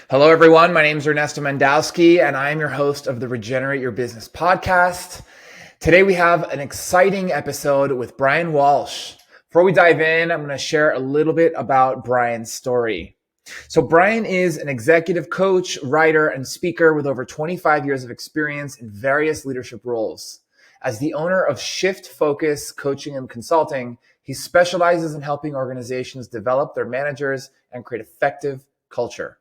Hello, everyone. My name is Ernesto Mandowsky, and I am your host of the Regenerate Your Business podcast. Today, we have an exciting episode with Brian Walsh. Before we dive in, I'm going to share a little bit about Brian's story. So, Brian is an executive coach, writer, and speaker with over 25 years of experience in various leadership roles. As the owner of Shift Focus Coaching and Consulting, he specializes in helping organizations develop their managers and create effective culture.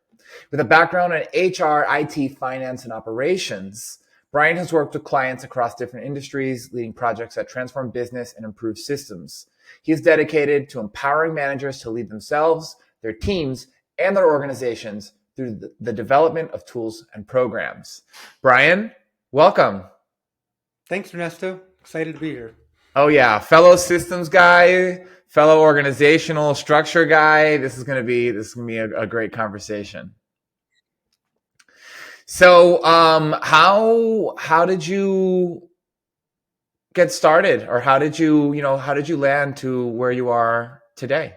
With a background in HR, IT, finance, and operations, Brian has worked with clients across different industries, leading projects that transform business and improve systems. He is dedicated to empowering managers to lead themselves, their teams, and their organizations through the development of tools and programs. Brian, welcome. Thanks, Ernesto. Excited to be here. Oh yeah, fellow systems guy, fellow organizational structure guy. This is gonna be a great conversation. So, how did you get started, or how did you land to where you are today?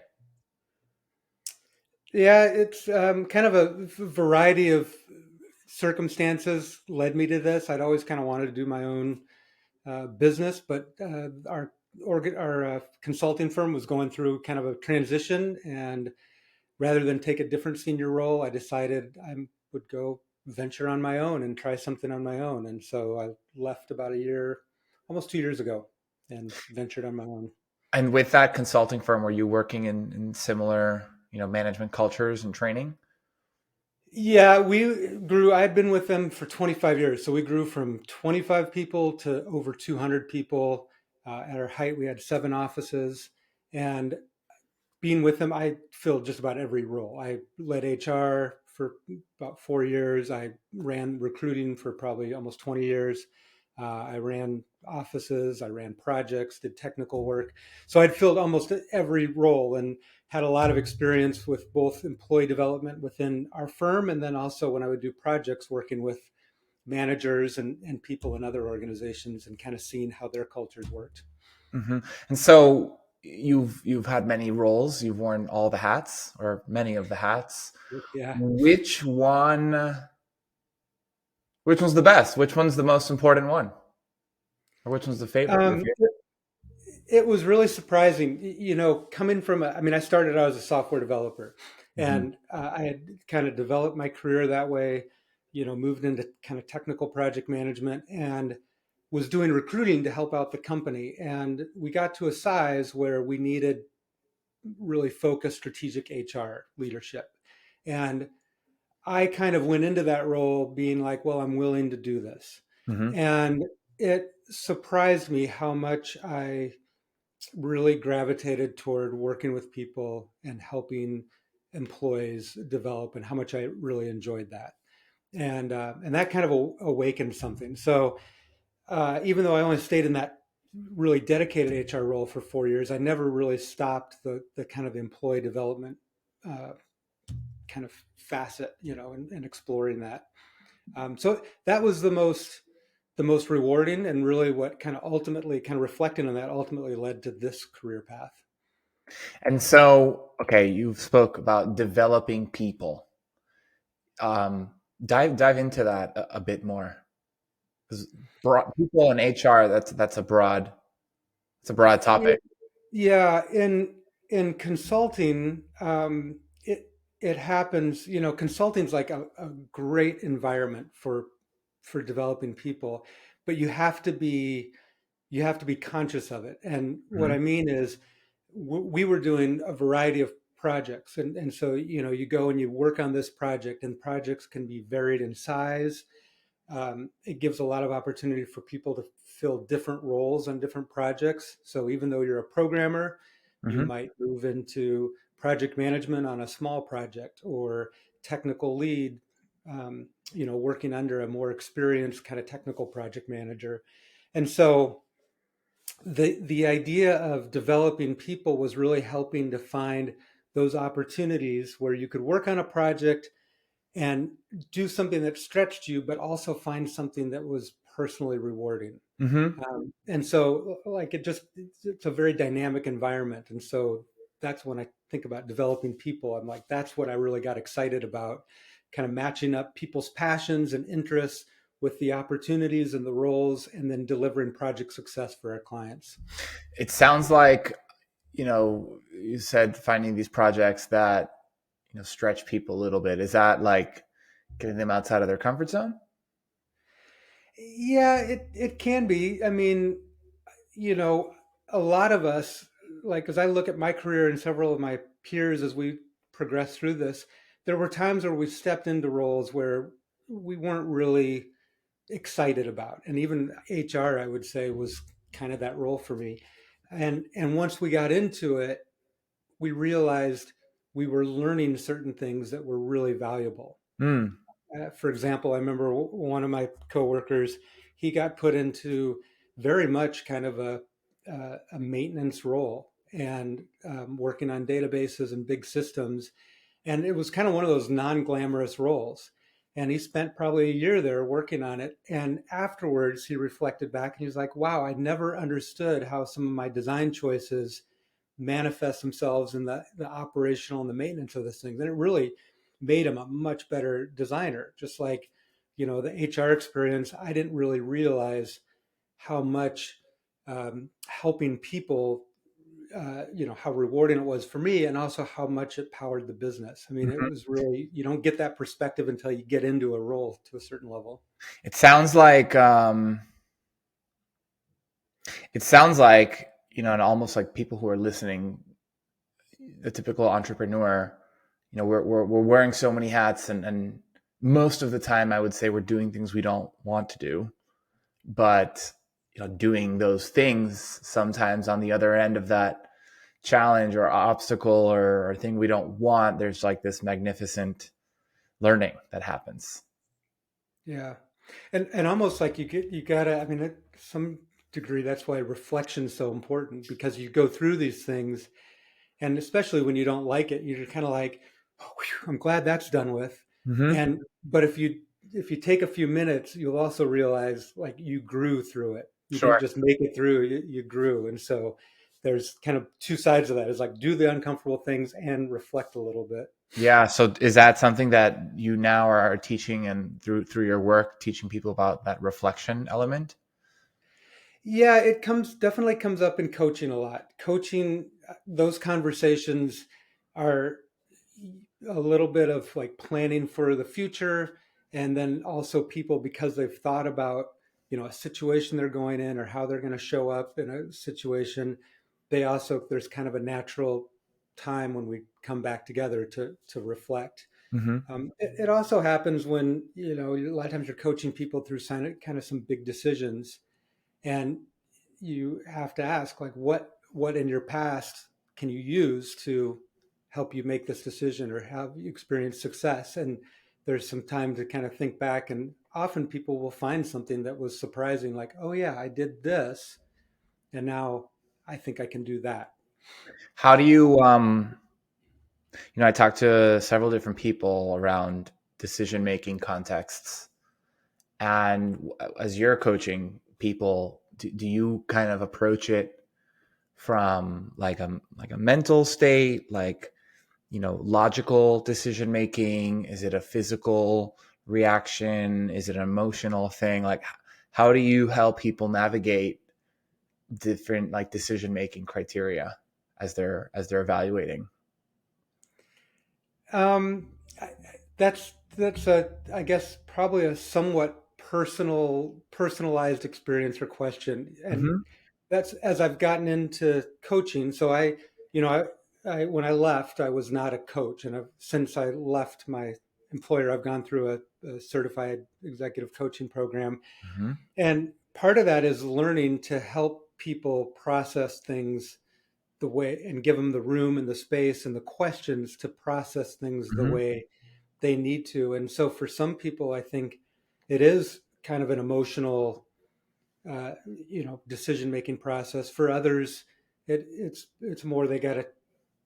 Yeah, it's kind of a variety of circumstances led me to this. I'd always kind of wanted to do my own business, but our consulting firm was going through kind of a transition, and rather than take a different senior role, I decided I would go venture on my own and try something on my own. And so I left about a year, almost 2 years ago, and ventured on my own. And with that consulting firm, were you working in similar, management cultures and training? Yeah, we grew. I'd been with them for 25 years. So we grew from 25 people to over 200 people. At our height, we had 7 offices. And being with them, I filled just about every role. I led HR for about 4 years. I ran recruiting for probably almost 20 years. I ran offices, I ran projects, did technical work. So I'd filled almost every role and had a lot of experience with both employee development within our firm, and then also when I would do projects working with managers and people in other organizations and kind of seeing how their cultures worked. Hmm. And so you've had many roles. You've worn all the hats, or many of the hats. Yeah. Which one? Which one's the best? Which one's the most important one? Or which one's the favorite? Your Um, favorite? It was really surprising, coming from, I mean, I started out as a software developer, Hmm. and I had kind of developed my career that way, moved into kind of technical project management and was doing recruiting to help out the company. And we got to a size where we needed really focused strategic HR leadership. And I kind of went into that role being like, well, I'm willing to do this. Hmm. And it surprised me how much I really gravitated toward working with people and helping employees develop, and how much I really enjoyed that. And that kind of awakened something. So even though I only stayed in that really dedicated HR role for 4 years, I never really stopped the kind of employee development uh, kind of facet, and exploring that. So that was the most rewarding, and really what kind of ultimately kind of reflecting on that ultimately led to this career path. And so, okay, you spoke about developing people. Um, dive into that a bit more, because people in HR, that's a broad Yeah, topic. yeah, in consulting, it happens. Consulting's like a great environment for developing people, but you have to be conscious of it. And what Hmm. I mean is, we were doing a variety of projects, and so you go and you work on this project, and projects can be varied in size. It gives a lot of opportunity for people to fill different roles on different projects. So even though you're a programmer, you Hmm. might move into project management on a small project, or technical lead, working under a more experienced kind of technical project manager. And so the idea of developing people was really helping to find those opportunities where you could work on a project and do something that stretched you, but also find something that was personally rewarding. Hmm. And so, like, it's a very dynamic environment. And so that's when I think about developing people. I'm like, that's what I really got excited about, kind of matching up people's passions and interests with the opportunities and the roles, and then delivering project success for our clients. It sounds like, you said finding these projects that, stretch people a little bit. Is that like getting them outside of their comfort zone? Yeah, it can be. I mean, you know, a lot of us, like, as I look at my career and several of my peers as we progress through this, there were times where we stepped into roles where we weren't really excited about. And even HR, I would say, was kind of that role for me. And once we got into it, we realized we were learning certain things that were really valuable. Mm. For example, I remember one of my coworkers, he got put into very much kind of a maintenance role and working on databases and big systems. And it was kind of one of those non-glamorous roles. And he spent probably a year there working on it. And afterwards, he reflected back and he was like, wow, I never understood how some of my design choices manifest themselves in the operational and the maintenance of this thing. Then it really made him a much better designer. Just like, the HR experience, I didn't really realize how much helping people, how rewarding it was for me, and also how much it powered the business. I mean, it Mhm. was really, you don't get that perspective until you get into a role to a certain level. It sounds like, and almost like people who are listening, the typical entrepreneur, we're wearing so many hats, and most of the time, I would say we're doing things we don't want to do, but doing those things sometimes on the other end of that challenge or obstacle or thing we don't want, there's like this magnificent learning that happens. Yeah. And almost like you gotta, I mean, at some degree, that's why reflection's so important, because you go through these things, and especially when you don't like it, you're kind of like, oh, whew, I'm glad that's done with. Hmm. And but if you take a few minutes, you'll also realize like you grew through it. You didn't Sure. just make it through, you grew. And so there's kind of two sides of that. It's like do the uncomfortable things and reflect a little bit. Yeah. So is that something that you now are teaching, and through your work, teaching people about that reflection element? Yeah, it definitely comes up in coaching a lot. Coaching, those conversations are a little bit of like planning for the future, and then also people, because they've thought about, a situation they're going in or how they're going to show up in a situation, there's kind of a natural time when we come back together to reflect. Hmm. It also happens when, a lot of times you're coaching people through kind of some big decisions, and you have to ask like what in your past can you use to help you make this decision or have you experienced success. And there's some time to kind of think back, and often people will find something that was surprising, like, oh yeah, I did this, and now I think I can do that. How do you, I talked to several different people around decision making contexts. And as you're coaching people, do you kind of approach it from like a mental state, like logical decision making? Is it a physical reaction? Is it an emotional thing? Like, how do you help people navigate different like decision making criteria as they're evaluating? Um, that's a, I guess, probably a somewhat personalized experience or question. And Hmm. that's as I've gotten into coaching. So you know, I when I left, I was not a coach, and since I left my employer, I've gone through a certified executive coaching program, Hmm. and part of that is learning to help people process things the way, and give them the room and the space and the questions to process things the Hmm. way they need to. And so for some people, I think it is kind of an emotional, decision making process. For others, it's more they got to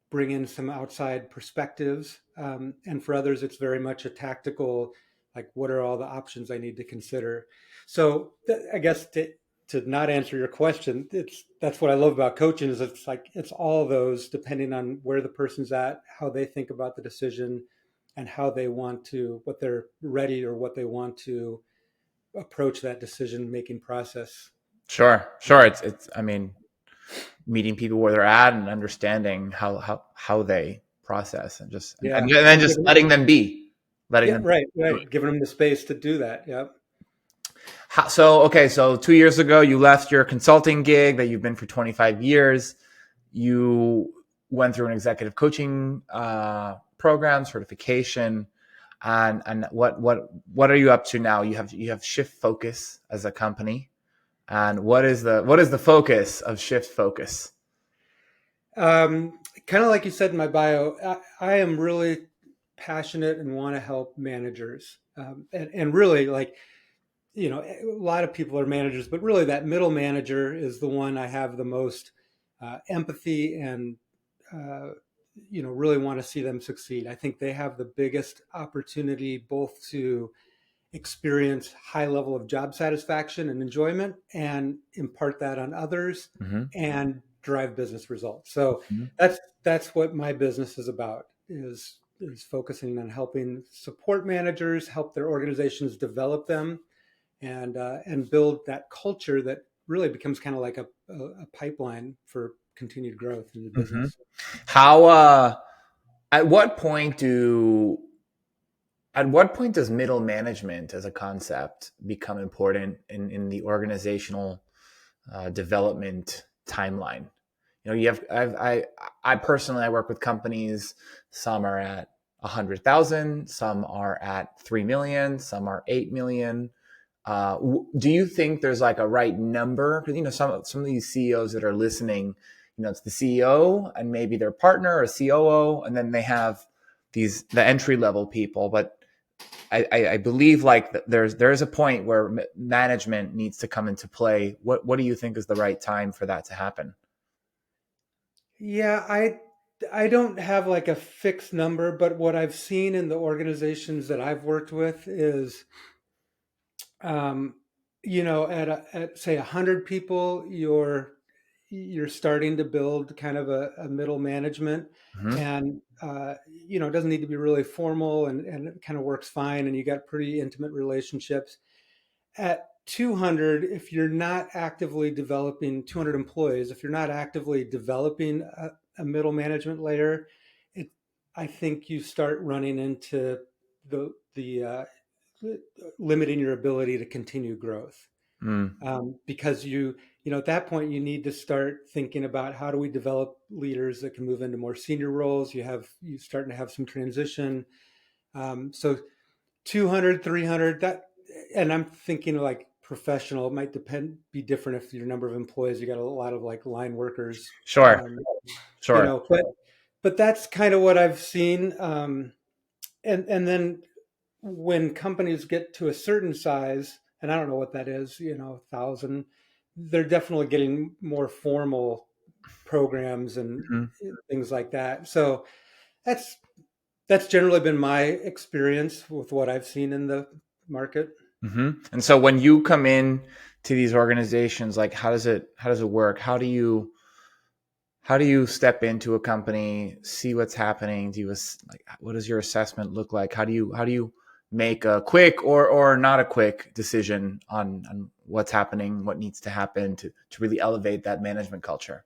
bring in some outside perspectives, and for others, it's very much a tactical, like what are all the options I need to consider. So I guess to not answer your question, that's what I love about coaching, is it's like it's all those depending on where the person's at, how they think about the decision, and how they want to, what they're ready or what they want to approach that decision making process. Sure, sure. It's. I mean, meeting people where they're at and understanding how they process and just Yeah. and then And just letting them be, letting yeah, them right, do right. it. Giving them the space to do that. Yeah. So okay, so 2 years ago you left your consulting gig that you've been for 25 years. You went through an executive coaching program certification, and what are you up to now? You have Shift Focus as a company, and what is the focus of Shift Focus? Kind of like you said in my bio, I am really passionate and want to help managers. And really, like, a lot of people are managers, but really that middle manager is the one I have the most empathy and, uh, really want to see them succeed. I think they have the biggest opportunity both to experience high level of job satisfaction and enjoyment and impart that on others Mm-hmm. and drive business results. So Mm-hmm. that's what my business is about, is focusing on helping support managers, help their organizations develop them, and build that culture that really becomes kind of like a pipeline for continued growth in the Mm-hmm. business. How at what point do at what point does middle management as a concept become important in the organizational development timeline? You have I personally I work with companies. Some are at 100,000, some are at 3 million, some are 8 million. Do you think there's like a right number? Because some of these CEOs that are listening, it's the CEO and maybe their partner or COO, and then they have the entry level people. But I believe like there's a point where management needs to come into play. What do you think is the right time for that to happen? Yeah, I don't have like a fixed number, but what I've seen in the organizations that I've worked with is, um, at say 100 people, you're starting to build kind of a middle management, Hmm. and it doesn't need to be really formal, and it kind of works fine, and you got pretty intimate relationships. At 200, if you're not actively developing 200 employees, if you're not actively developing a middle management layer, it, I think you start running into the limiting your ability to continue growth, Mm. because at that point you need to start thinking about how do we develop leaders that can move into more senior roles. You starting to have some transition. So 200, 300, that, and I'm thinking like professional. It might be different if your number of employees, you got a lot of like line workers, Sure, sure. but that's kind of what I've seen. And then when companies get to a certain size, and I don't know what that is, 1,000, they're definitely getting more formal programs and Mhm. things like that. So that's that's generally been my experience with what I've seen in the market. And so when you come in to these organizations, like how does it work? How do you step into a company, see what's happening? Like what does your assessment look like? How do you make a quick or not a quick decision on what's happening, what needs to happen to really elevate that management culture?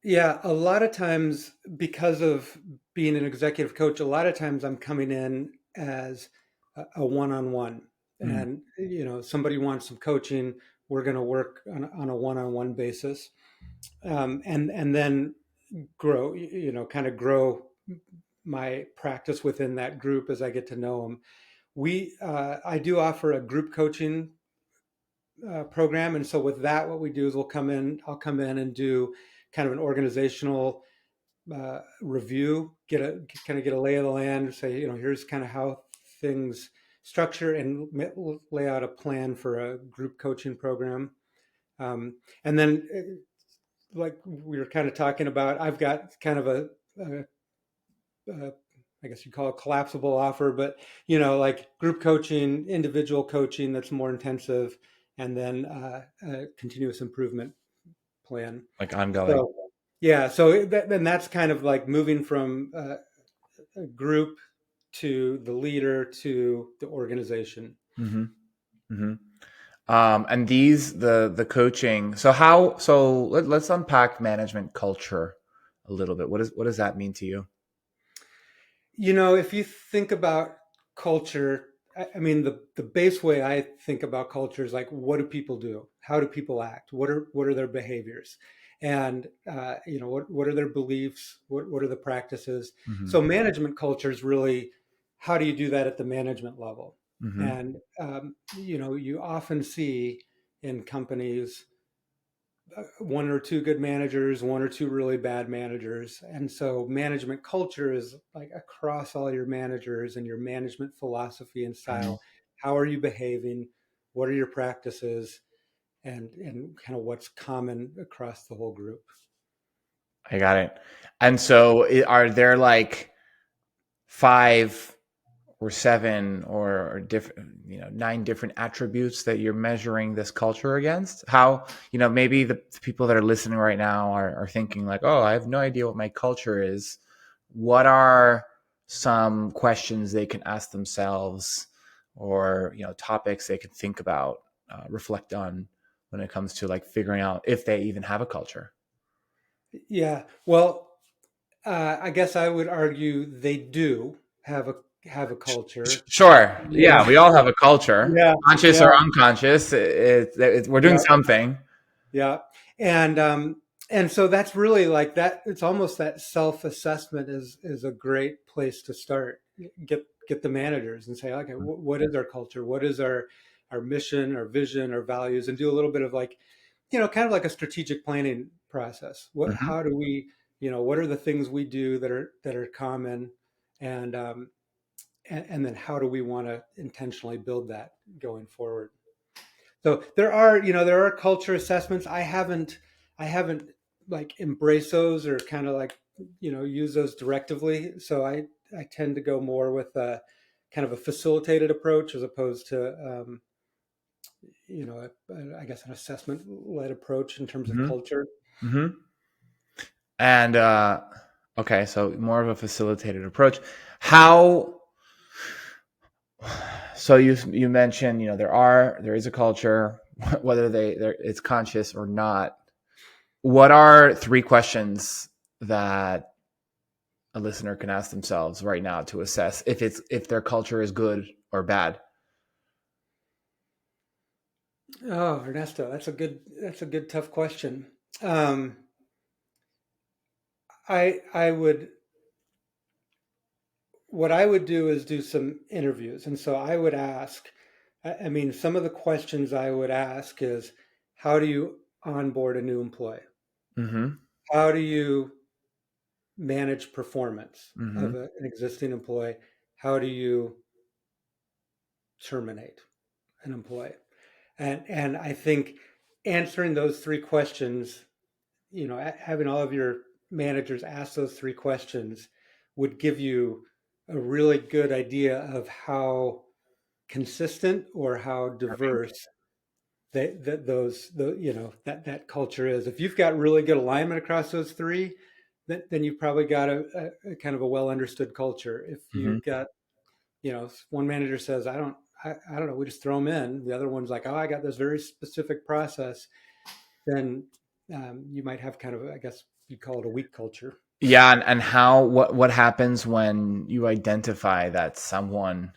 Yeah, a lot of times, because of being an executive coach, a lot of times I'm coming in as a one-on-one, Mm. and somebody wants some coaching. We're going to work on a one-on-one basis, and then grow, kind of grow my practice within that group as I get to know them. I do offer a group coaching program, and so with that, what we do is I'll come in and do kind of an organizational review, get a lay of the land, say, here's kind of how things structure, and lay out a plan for a group coaching program. And then, like we were kind of talking about, I've got kind of a I guess you call it collapsible offer, but like group coaching, individual coaching that's more intensive, and then a continuous improvement plan. Like ongoing. So yeah, so then that's kind of like moving from a group to the leader to the organization. Mm-hmm. Mm-hmm. And these the coaching. So how? So let's unpack management culture a little bit. What does that mean to you? If you think about culture, I mean, the base way I think about culture is like, what do people do? How do people act? What are their behaviors? And what are their beliefs? What are the practices? Mm-hmm. So management culture is really, how do you do that at the management level? Mm-hmm. And you often see in companies one or two good managers, one or two really bad managers. And so management culture is like across all your managers and your management philosophy and Mm-hmm. style. How are you behaving? What are your practices? And kind of what's common across the whole group. I got it. And so, are there like five or seven or different, nine different attributes that you're measuring this culture against? How, maybe the people that are listening right now are thinking like, oh, I have no idea what my culture is. What are some questions they can ask themselves, or topics they can think about, reflect on, when it comes to like figuring out if they even have a culture? Yeah. Well, I guess I would argue they do have a culture. Sure. Yeah, Yeah. we all have a culture, Yeah. conscious Yeah. or unconscious. We're doing Yeah. something. Yeah. And so that's really like that. It's almost that self-assessment is a great place to start. Get the managers and say, okay, what is our culture? What is our mission, our vision, our values, and do a little bit of like, kind of like a strategic planning process. Hmm. How do we, what are the things we do that are common, and and then how do we want to intentionally build that going forward? So there are culture assessments. I haven't like embraced those or kind of like use those directively. So I tend to go more with a kind of a facilitated approach as opposed to I guess an assessment led approach in terms of Hmm. culture. Hmm. And okay, so more of a facilitated approach. How? So you mentioned there is a culture, whether it's conscious or not. What are three questions that a listener can ask themselves right now to assess if their culture is good or bad? Oh, Ernesto, that's a good tough question. Um, I would what I would do is do some interviews. And so I would ask, I mean, some of the questions I would ask is, how do you onboard a new employee? Mm-hmm. How do you manage performance Mm-hmm. of an existing employee? How do you terminate an employee? And I think answering those three questions, having all of your managers ask those three questions would give you a really good idea of how consistent or how diverse that culture is. If you've got really good alignment across those three, then you've probably got a kind of a well understood culture. If Mm-hmm. you've got, one manager says, I don't know, we just throw them in. The other one's like, oh, I got this very specific process. Then you might have kind of, I guess you'd call it a weak culture. Yeah, and how what happens when you identify that someone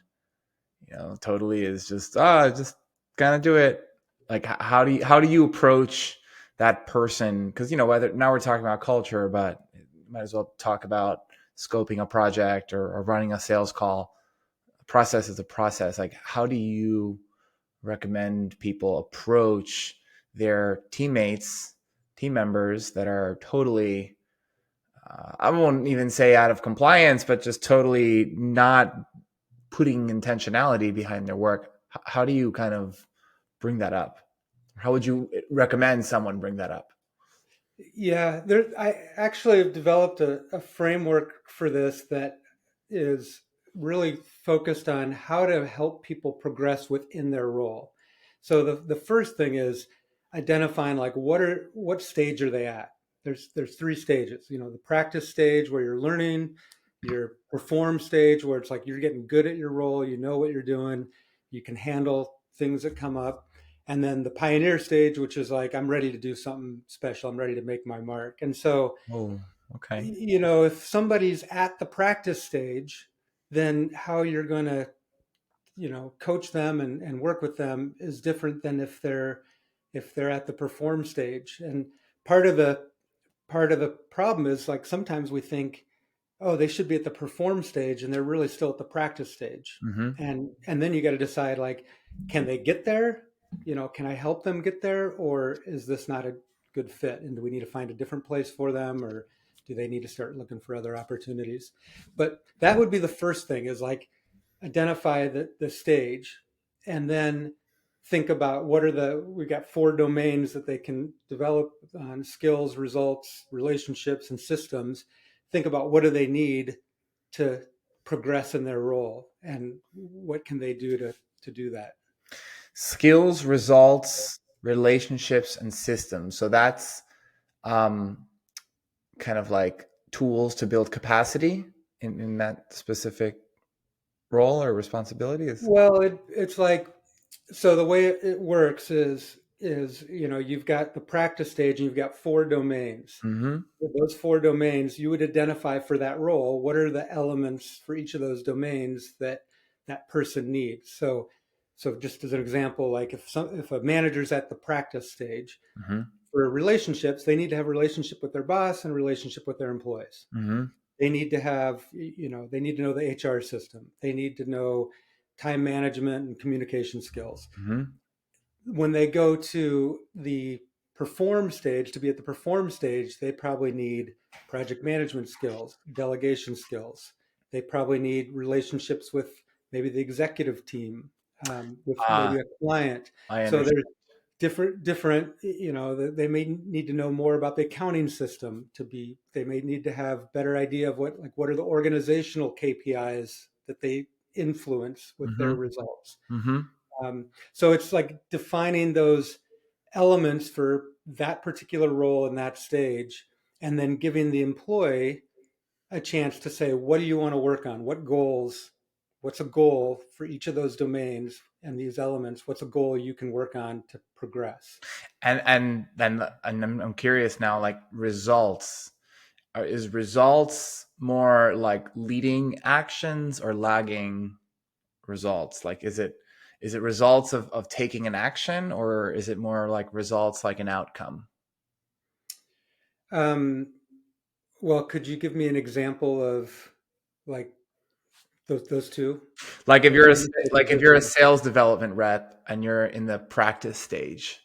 totally is just gonna do it? Like how do you approach that person? Because whether now we're talking about culture, but might as well talk about scoping a project or running a sales call. A process is a process. Like how do you recommend people approach their team members that are totally I won't even say out of compliance, but just totally not putting intentionality behind their work? How do you kind of bring that up? How would you recommend someone bring that up? Yeah, I actually have developed a framework for this that is really focused on how to help people progress within their role. So the first thing is identifying like what stage are they at? There's three stages. The practice stage where you're learning, your perform stage, where it's like you're getting good at your role, you know what you're doing, you can handle things that come up. And then the pioneer stage, which is like, I'm ready to do something special, I'm ready to make my mark. And so, Oh, okay. if somebody's at the practice stage, then how you're going to, coach them and work with them is different than if they're at the perform stage. And part of the part of the problem is, like, sometimes we think, oh, they should be at the perform stage, and they're really still at the practice stage. Mm-hmm. And then you got to decide, like, can they get there? Can I help them get there, or is this not a good fit? And do we need to find a different place for them, or do they need to start looking for other opportunities? But that would be the first thing, is like, identify the stage, and then think about we've got 4 domains that they can develop on: skills, results, relationships, and systems. Think about, what do they need to progress in their role, and what can they do to do that. Skills, results, relationships, and systems. So that's um, kind of like tools to build capacity in that specific role or responsibility is. Well, it's like, so the way it works is you've got the practice stage, and you've got 4 domains. Mm-hmm. With those 4 domains, you would identify for that role, what are the elements for each of those domains that that person needs. So just as an example, like, if a manager's at the practice stage, Mm-hmm. for relationships, they need to have a relationship with their boss and a relationship with their employees. Mm-hmm. They need to have, they need to know the HR system. They need to know time management and communication skills. Mm-hmm. When they go to the perform stage, to be at the perform stage, they probably need project management skills, delegation skills. They probably need relationships with maybe the executive team, with Ah, maybe a client. I So understand. there's different, they may need to know more about the accounting system. They may need to have better idea of what are the organizational KPIs that they influence with their Mm-hmm. results. Mm-hmm. So it's like defining those elements for that particular role in that stage, and then giving the employee a chance to say, what do you want to work on? What's a goal for each of those domains and these elements? What's a goal you can work on to progress? And I'm curious now, like results. Is results more like leading actions or lagging results? Like, is it results of taking an action, or is it more like results like an outcome? Um, well, could you give me an example of, like, those two? Like if Like, you're a, communication like if you're a system. sales development rep and you're in the practice stage.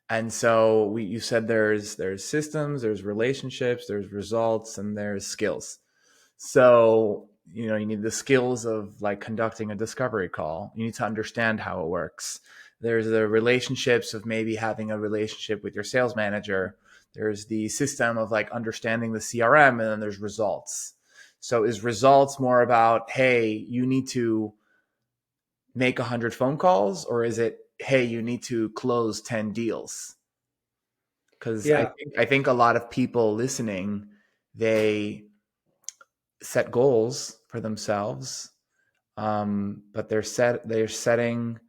And so you said there's systems, there's relationships, there's results, and there's skills. So, you need the skills of like conducting a discovery call. You need to understand how it works. There's the relationships of maybe having a relationship with your sales manager. There's the system of like understanding the CRM, and then there's results. So is results more about, hey, you need to make 100 phone calls, or is it, hey, you need to close 10 deals? Because I Yeah. think I think a lot of people listening, they set goals for themselves, but they're setting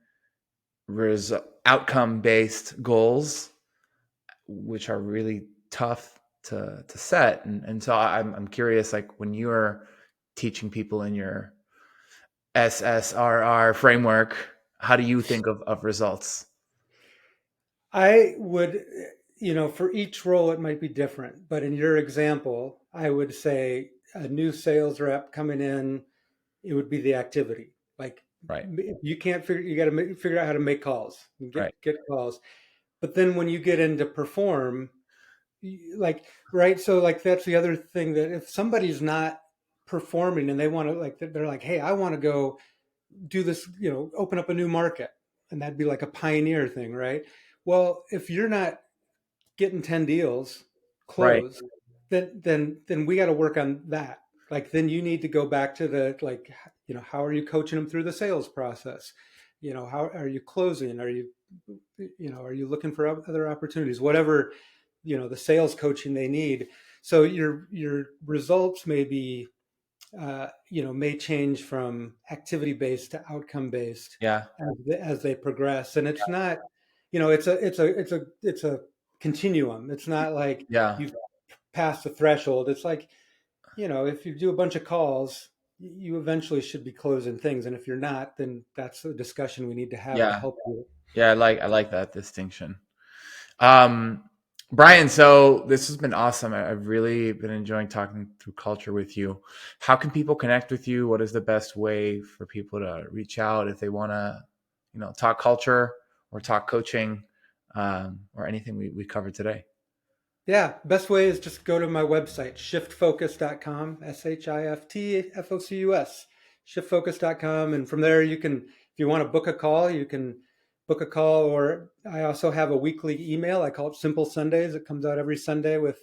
outcome based goals, which are really tough to set. And so I'm curious, like when you're teaching people in your SSRR framework, how do you think of results? I would, for each role, it might be different. But in your example, I would say a new sales rep coming in, it would be the activity. Like, Right, you can't figure, you got to figure out how to make calls, and right, get calls. But then when you get into perform, like, right. So, like, that's the other thing, that if somebody's not performing and they want to, like, they're like, hey, I want to go do this, open up a new market. And that'd be like a pioneer thing, right? Well, if you're not getting 10 deals right. closed, then we got to work on that. Like, then you need to go back to the, like, how are you coaching them through the sales process? How are you closing? Are you looking for other opportunities? Whatever, the sales coaching they need. So your results may be may change from activity based to outcome based Yeah. as they progress. And it's not, it's a continuum. It's not like Yeah. you've passed the threshold. It's like, if you do a bunch of calls, you eventually should be closing things. And if you're not, then that's a discussion we need to have to Yeah. help you. Yeah. I like that distinction. Um, Brian, so this has been awesome. I've really been enjoying talking through culture with you. How can people connect with you? What is the best way for people to reach out if they want to, talk culture or talk coaching, or anything we covered today? Yeah, best way is just go to my website, shiftfocus.com, SHIFTFOCUS, shiftfocus.com. And from there, if you want to book a call, you can book a call. Or I also have a weekly email. I call it Simple Sundays. It comes out every Sunday with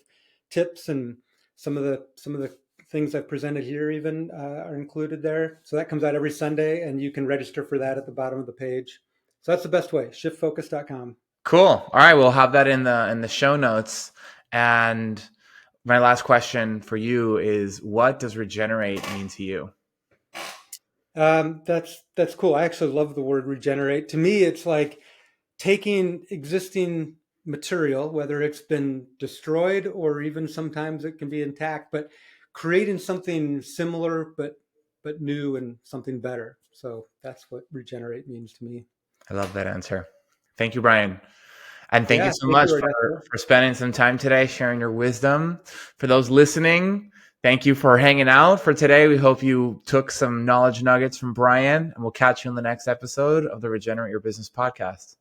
tips, and some of the things I've presented here even are included there. So that comes out every Sunday, and you can register for that at the bottom of the page. So that's the best way, shiftfocus.com. Cool. All right, we'll have that in the show notes. And my last question for you is, what does regenerate mean to you? That's cool. I actually love the word regenerate. To me, it's like taking existing material, whether it's been destroyed or even sometimes it can be intact, but creating something similar but new and something better. So that's what regenerate means to me. I love that answer. Thank you, Brian. And thank you Yeah, so thank much you, for, Ernesto. for spending some time today, sharing your wisdom. For those listening, thank you for hanging out for today. We hope you took some knowledge nuggets from Brian, and we'll catch you in the next episode of the Regenerate Your Business podcast.